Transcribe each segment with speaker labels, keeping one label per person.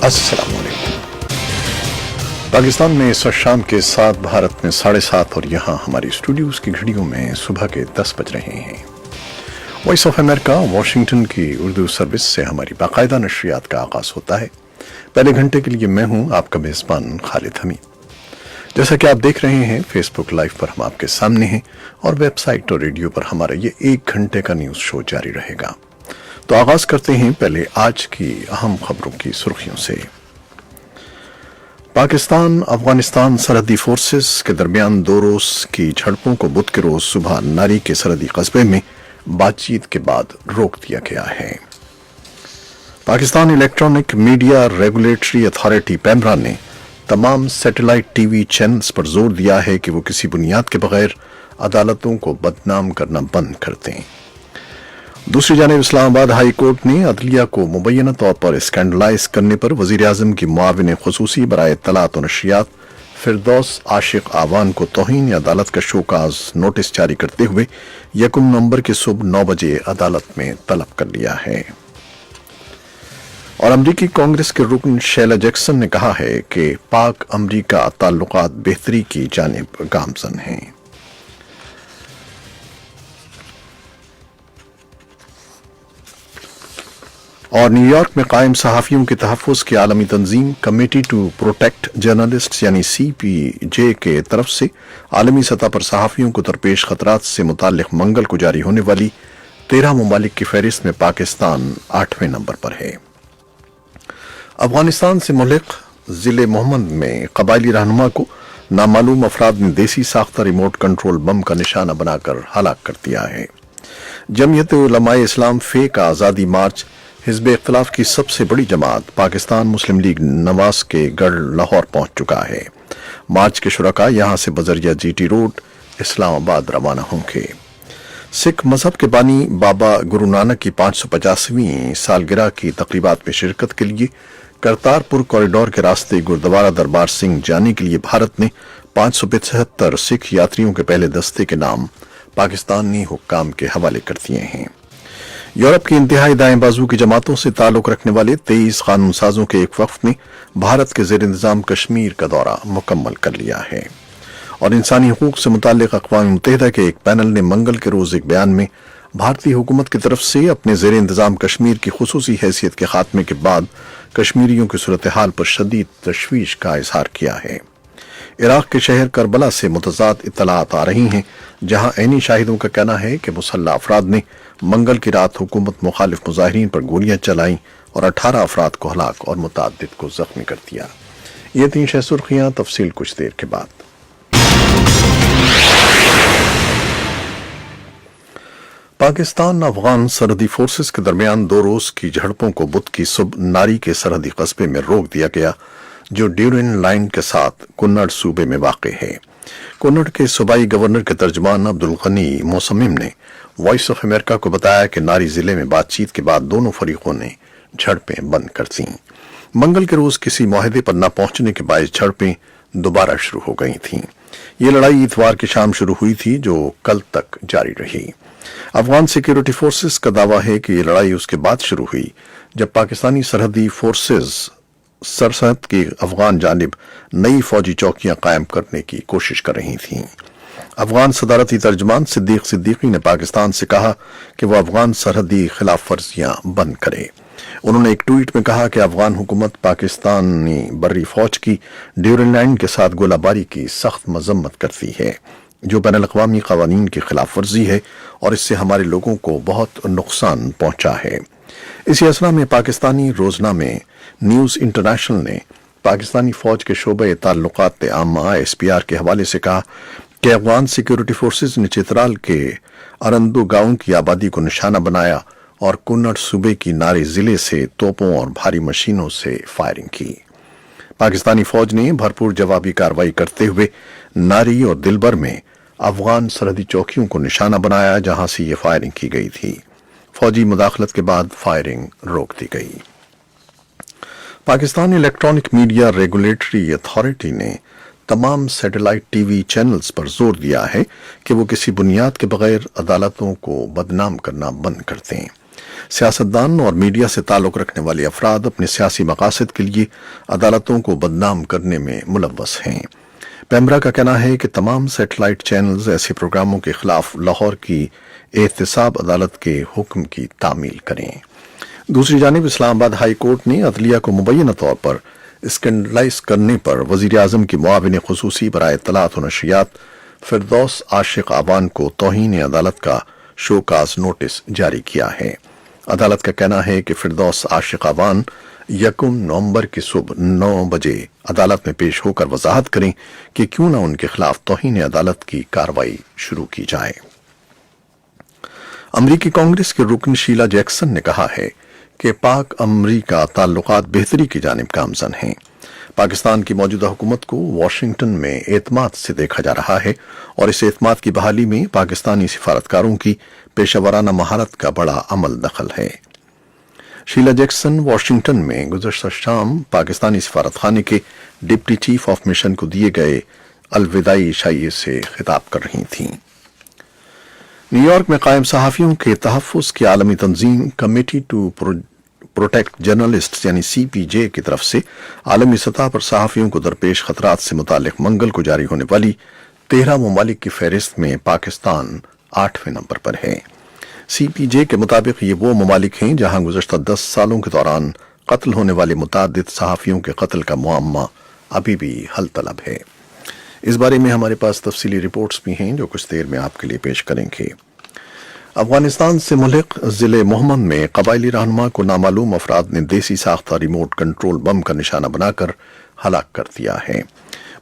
Speaker 1: अस्सलाम वालेकुम। पाकिस्तान में इस वक्त शाम के 7, भारत में 7:30 और यहाँ हमारी स्टूडियोज की घड़ियों में सुबह के 10 बज रहे हैं। वॉइस ऑफ अमेरिका वाशिंगटन की उर्दू सर्विस से हमारी बाकायदा नशरियात का आगाज होता है। पहले घंटे के लिए मैं हूँ आपका मेज़बान खालिद हमीद। जैसा कि आप देख रहे हैं, फेसबुक लाइव पर हम आपके सामने हैं और वेबसाइट और रेडियो पर हमारा ये 1 घंटे का न्यूज़ शो जारी रहेगा। तो आगाज करते हैं पहले आज की अहम खबरों की सुर्खियों से। पाकिस्तान अफगानिस्तान सरहदी फोर्सेस के दरमियान 2 रोज की झड़पों को बुध के रोज सुबह नारी के सरहदी कस्बे में बातचीत के बाद रोक दिया गया है। Pakistan electronic media regulatory authority PEMRA ने तमाम सैटेलाइट टीवी चैनल्स पर जोर दिया है कि वो किसी बुनियाद के बगैर अदालतों को बदनाम करना बंद कर दें। दूसरी जानिब इस्लामाबाद हाई कोर्ट ने अदलिया को मुबैना तौर पर स्कैंडलाइज करने पर वजीर आजम की मुआविन खुसूसी बराए इत्तलात और नशरियात फिरदौस आशिक आवान को तौहीन अदालत का शोकाज नोटिस जारी करते हुए 1 नवंबर की सुबह 9 बजे अदालत में तलब कर लिया है। और अमरीकी कांग्रेस के रुकन शैला जैक्सन ने कहा है कि पाक अमरीका ताल्लुकात बेहतरी की जानिब गामजन हैं। और न्यूयॉर्क में कायम सहाफ़ियों के तहफ़्फ़ुज़ की आलमी तंजीम कमेटी टू प्रोटेक्ट जर्नलिस्ट्स यानी CPJ के तरफ से आलमी सतह पर सहाफ़ियों को दरपेश खतरात से मुताल्लिक़ मंगल को जारी होने वाली 13 ममालिक की फहरिस्त में पाकिस्तान 8वें नंबर पर है। अफगानिस्तान से मुल्क ज़िले मोहम्मद में कबायली रहनुमा को नामालूम अफराद ने देसी साख्ता रिमोट कंट्रोल बम का निशाना बनाकर हलाक कर दिया है। जमीयत उलमाए इस्लाम फे का आज़ादी मार्च हिज़्ब इख्तिलाफ की सबसे बड़ी जमात पाकिस्तान मुस्लिम लीग नवाज के गढ़ लाहौर पहुंच चुका है। मार्च के शुरका यहां से बजरिया GT रोड इस्लामाबाद रवाना होंगे। सिख मजहब के बानी बाबा गुरु नानक की 550वीं सालगिरह की तकरीबात में शिरकत के लिए करतारपुर कॉरिडोर के रास्ते गुरुद्वारा दरबार सिंह जाने के लिए भारत ने 575 सिख यात्रियों के पहले दस्ते के नाम पाकिस्तानी हुक्काम के हवाले कर दिए हैं। यूरोप की इंतहाई दाएं बाजू की जमातों से ताल्लुक रखने वाले 23 कानून साजों के एक वफ्द ने भारत के ज़ेर इंतजाम कश्मीर का दौरा मुकम्मल कर लिया है। और इंसानी हकूक से मुताल्लिक़ अक़वाम मुत्तहिदा के एक पैनल ने मंगल के रोज़ एक बयान में भारतीय हुकूमत की तरफ से अपने ज़ेर इंतजाम कश्मीर की खुसूसी हैसियत के खात्मे के बाद कश्मीरियों की सूरत हाल पर शदीद तशवीश का इजहार किया है। इराक के शहर करबला से मुतज़ाद इत्तलात आ रही हैं, जहां ऐनी शाहिदों का कहना है कि मुसल्लह अफराद ने मंगल की रात हुकूमत मुखालिफ मुजाहिरीन पर गोलियां चलाईं और 18 अफराद को हलाक और मुतअद्दिद को जख्मी कर दिया। ये 3 शह सुर्खियां, तफसील कुछ देर के बाद। पाकिस्तान अफगान सरहदी फोर्सेस के दरमियान 2 रोज की झड़पों को बुध की सुबह नारी के सरहदी कस्बे में रोक दिया गया, जो ड्यूरिन लाइन के साथ कुन्नड़ सूबे में वाक़ है। कुन्नड़ के सूबाई गवर्नर के तर्जमान अब्दुल गनी मोसमिम ने वॉइस ऑफ अमेरिका को बताया कि नारी जिले में बातचीत के बाद दोनों फरीकों ने झड़पें बंद कर दी। मंगल के रोज किसी मुआहदे पर न पहुंचने के बायस झड़पें दोबारा शुरू हो गई थीं। ये लड़ाई इतवार की शाम शुरू हुई थी, जो कल तक जारी रही। अफगान सिक्योरिटी फोर्सेस का दावा है कि ये लड़ाई उसके बाद शुरू हुई जब पाकिस्तानी सरहदी फोर्सेस सरहद की अफगान जानिब नई फौजी चौकियां कायम करने की कोशिश कर रही थीं। अफगान सदारती तर्जमान सिद्दीक सिद्दीकी ने पाकिस्तान से कहा कि वह अफगान सरहदी खिलाफ वर्जियां बंद करे। उन्होंने एक ट्वीट में कहा कि अफगान हुकूमत पाकिस्तानी बर्री फौज की ड्यूरिन लाइन के साथ गोलाबारी की सख्त मजम्मत करती है, जो बैनुल-अक़वामी क़वानीन की खिलाफ वर्जी है और इससे हमारे लोगों को बहुत नुकसान पहुंचा है। इसी असना में पाकिस्तानी रोजनामे न्यूज़ इंटरनेशनल ने पाकिस्तानी फौज के शोबे ताल्लुकात आमा SPR के हवाले से कहा कि अफगान सिक्योरिटी फोर्सेस ने चित्राल के अरंदो गांव की आबादी को निशाना बनाया और कुन्नड़ सूबे की नारी जिले से तोपों और भारी मशीनों से फायरिंग की। पाकिस्तानी फौज ने भरपूर जवाबी कार्रवाई करते हुए नारी और दिलबर में अफगान सरहदी चौकियों को निशाना बनाया, जहां से ये फायरिंग की गई थी। फौजी मुदाखलत के बाद फायरिंग रोक दी गई। Pakistan electronic media regulatory authority ने तमाम सैटेलाइट टीवी चैनल्स पर जोर दिया है कि वो किसी बुनियाद के बगैर अदालतों को बदनाम करना बंद कर दें। سیاستدان اور میڈیا سے تعلق رکھنے والے افراد اپنے سیاسی مقاصد کے لیے عدالتوں کو بدنام کرنے میں ملوث ہیں۔ پیمبرا کا کہنا ہے کہ تمام سیٹلائٹ چینلز ایسے پروگراموں کے خلاف لاہور کی احتساب عدالت کے حکم کی تعمیل کریں۔ دوسری جانب اسلام آباد ہائی کورٹ نے عدلیہ کو مبینہ طور پر اسکینڈلائز کرنے پر وزیر اعظم کی معاون خصوصی برائے اطلاعات و نشریات فردوس عاشق آوان کو توہین عدالت کا شوکاز نوٹس جاری کیا ہے۔ عدالت کا کہنا ہے کہ فردوس عاشق آوان 1 نومبر کی صبح 9 بجے عدالت میں پیش ہو کر وضاحت کریں کہ کیوں نہ ان کے خلاف توہین عدالت کی کارروائی شروع کی جائے۔ امریکی کانگریس کے رکن شیلا جیکسن نے کہا ہے کہ پاک امریکہ تعلقات بہتری کی جانب گامزن ہیں۔ پاکستان کی موجودہ حکومت کو واشنگٹن میں اعتماد سے دیکھا جا رہا ہے اور اس اعتماد کی بحالی میں پاکستانی سفارتکاروں کی پیشہ ورانہ مہارت کا بڑا عمل دخل ہے۔ شیلا جیکسن واشنگٹن میں گزشتہ شام پاکستانی سفارت خانے کے ڈپٹی چیف آف مشن کو دیے گئے الوداعی عشائیے سے خطاب کر رہی تھیں۔ نیو یارک میں قائم صحافیوں کے تحفظ کی عالمی تنظیم کمیٹی ٹو پروٹیکٹ جرنلسٹ یعنی CPJ کی طرف سے عالمی سطح پر صحافیوں کو درپیش خطرات سے متعلق منگل کو جاری ہونے والی 13 ممالک کی فہرست میں پاکستان 8ویں نمبر پر ہے۔ CPJ کے مطابق یہ وہ ممالک ہیں جہاں گزشتہ 10 سالوں کے دوران قتل ہونے والے متعدد صحافیوں کے قتل کا معمہ ابھی بھی حل طلب ہے۔ اس بارے میں ہمارے پاس تفصیلی رپورٹس بھی ہیں جو کچھ دیر میں آپ کے لیے پیش کریں گے۔ افغانستان سے ملحق ضلع محمد میں قبائلی رہنما کو نامعلوم افراد نے دیسی ساختہ ریموٹ کنٹرول بم کا نشانہ بنا کر ہلاک کر دیا ہے۔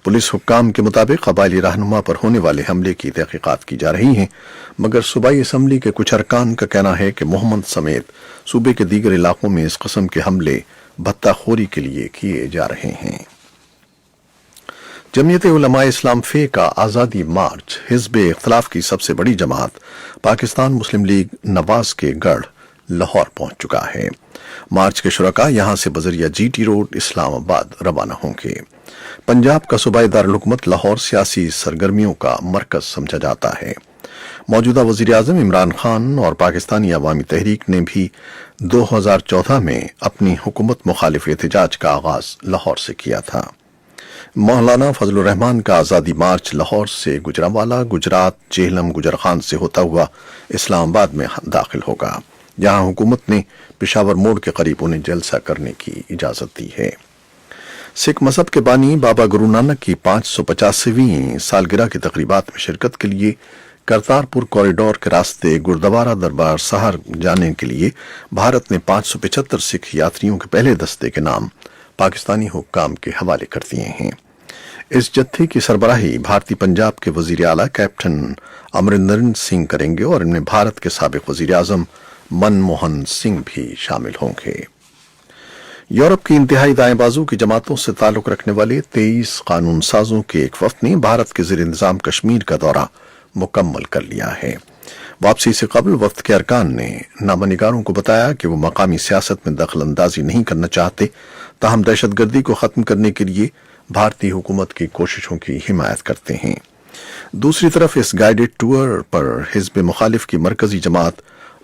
Speaker 1: پولیس حکام کے مطابق قبائلی رہنما پر ہونے والے حملے کی تحقیقات کی جا رہی ہیں، مگر صوبائی اسمبلی کے کچھ ارکان کا کہنا ہے کہ محمد سمیت صوبے کے دیگر علاقوں میں اس قسم کے حملے بھتہ خوری کے لیے کیے جا رہے ہیں۔ جمعیت علماء اسلام فے کا آزادی مارچ حزب اختلاف کی سب سے بڑی جماعت پاکستان مسلم لیگ نواز کے گڑھ لاہور پہنچ چکا ہے۔ مارچ کے شرکاء یہاں سے بذریعہ GT روڈ اسلام آباد روانہ ہوں گے۔ پنجاب کا صوبائی دارالحکومت لاہور سیاسی سرگرمیوں کا مرکز سمجھا جاتا ہے۔ موجودہ وزیر اعظم عمران خان اور پاکستانی عوامی تحریک نے بھی 2014 میں اپنی حکومت مخالف احتجاج کا آغاز لاہور سے کیا تھا۔ مولانا فضل الرحمان کا آزادی مارچ لاہور سے گجرانوالہ گجرات جہلم گجرخان سے ہوتا ہوا اسلام آباد میں داخل ہوگا، جہاں حکومت نے پشاور موڑ کے قریب انہیں جلسہ کرنے کی اجازت دی ہے۔ سکھ مذہب کے بانی بابا گرو نانک کی 550ویں سالگرہ کی تقریبات میں شرکت کے لیے کرتارپور کوریڈور کے راستے گردوارہ دربار صاحب جانے کے لیے بھارت نے 575 سکھ یاتریوں کے پہلے دستے کے نام پاکستانی حکام کے حوالے کر دیے ہیں۔ اس جتھے کی سربراہی بھارتی پنجاب کے وزیر اعلیٰ کیپٹن امرندر سنگھ کریں گے اور ان میں بھارت کے سابق وزیر اعظم منموہن سنگھ بھی شامل ہوں گے۔ یورپ کی انتہائی دائیں بازو کی جماعتوں سے تعلق رکھنے والے 23 قانون سازوں کے ایک وفد نے بھارت کے زیر انتظام کشمیر کا دورہ مکمل کر لیا ہے۔ واپسی سے قبل وفد کے ارکان نے نامہ نگاروں کو بتایا کہ وہ مقامی سیاست میں دخل اندازی نہیں کرنا چاہتے، تاہم دہشت گردی کو ختم کرنے کے لیے بھارتی حکومت کی کوششوں کی حمایت کرتے ہیں۔ دوسری طرف اس گائیڈڈ ٹور پر حزب مخالف کی مرکزی جماعت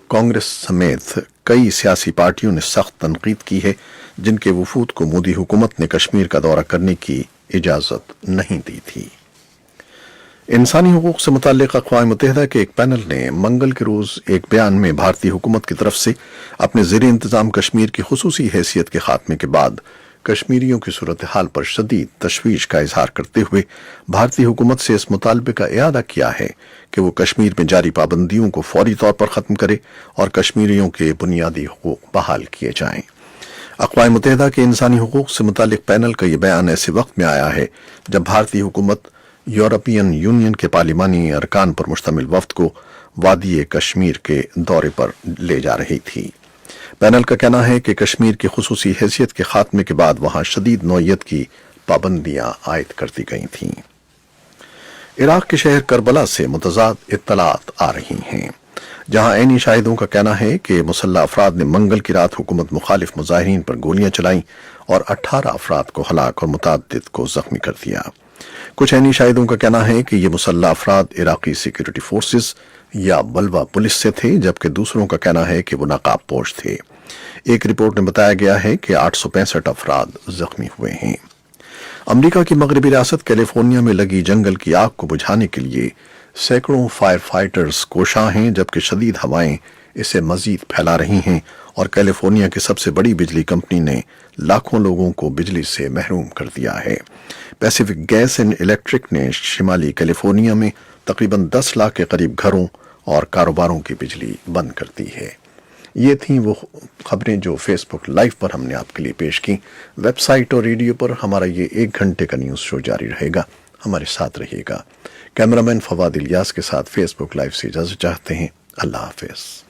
Speaker 1: کانگریس سمیت کئی سیاسی پارٹیوں نے سخت تنقید کی ہے، جن کے وفود کو مودی حکومت نے کشمیر کا دورہ کرنے کی اجازت نہیں دی تھی۔ انسانی حقوق سے متعلق اقوام متحدہ کے ایک پینل نے منگل کے روز ایک بیان میں بھارتی حکومت کی طرف سے اپنے زیر انتظام کشمیر کی خصوصی حیثیت کے خاتمے کے بعد کشمیریوں کی صورتحال پر شدید تشویش کا اظہار کرتے ہوئے بھارتی حکومت سے اس مطالبے کا اعادہ کیا ہے کہ وہ کشمیر میں جاری پابندیوں کو فوری طور پر ختم کرے اور کشمیریوں کے بنیادی حقوق بحال کیے جائیں۔ اقوام متحدہ کے انسانی حقوق سے متعلق پینل کا یہ بیان ایسے وقت میں آیا ہے جب بھارتی حکومت یورپین یونین کے پارلیمانی ارکان پر مشتمل وفد کو وادی کشمیر کے دورے پر لے جا رہی تھی۔ پینل کا کہنا ہے کہ کشمیر کی خصوصی حیثیت کے خاتمے کے بعد وہاں شدید نوعیت کی پابندیاں عائد کر دی گئی تھیں۔ عراق کے شہر کربلا سے متضاد اطلاعات آ رہی ہیں، جہاں عینی شاہدوں کا کہنا ہے کہ مسلح افراد نے منگل کی رات حکومت مخالف مظاہرین پر گولیاں چلائیں اور 18 افراد کو ہلاک اور متعدد کو زخمی کر دیا۔ کچھ عینی شاہدوں کا کہنا ہے کہ یہ مسلح افراد عراقی سیکیورٹی فورسز या बलवा पुलिस से थे, जबकि दूसरों का कहना है कि वो नकाबपोश थे। एक रिपोर्ट में बताया गया है कि 865 अफराद जख्मी हुए हैं। अमेरिका की मगरबी रियासत कैलिफोर्निया में लगी जंगल की आग को बुझाने के लिए सैकड़ों फायर फाइटर्स कोशां हैं, जबकि शदीद हवाएं इसे मजीद फैला रही हैं और कैलिफोर्निया की सबसे बड़ी बिजली कंपनी ने लाखों लोगों को बिजली से महरूम कर दिया है। पैसिफिक गैस एंड इलेक्ट्रिक ने शिमाली कैलिफोर्निया में तकरीबन 10 लाख के करीब घरों और कारोबारों की बिजली बंद कर दी है। ये थीं वो खबरें जो फेसबुक लाइव पर हमने आपके लिए पेश की। वेबसाइट और रेडियो पर हमारा ये 1 घंटे का न्यूज़ शो जारी रहेगा, हमारे साथ रहिएगा। कैमरामैन फवाद इलियास के साथ फेसबुक लाइव से इजाज़त चाहते हैं। अल्लाह हाफिज़।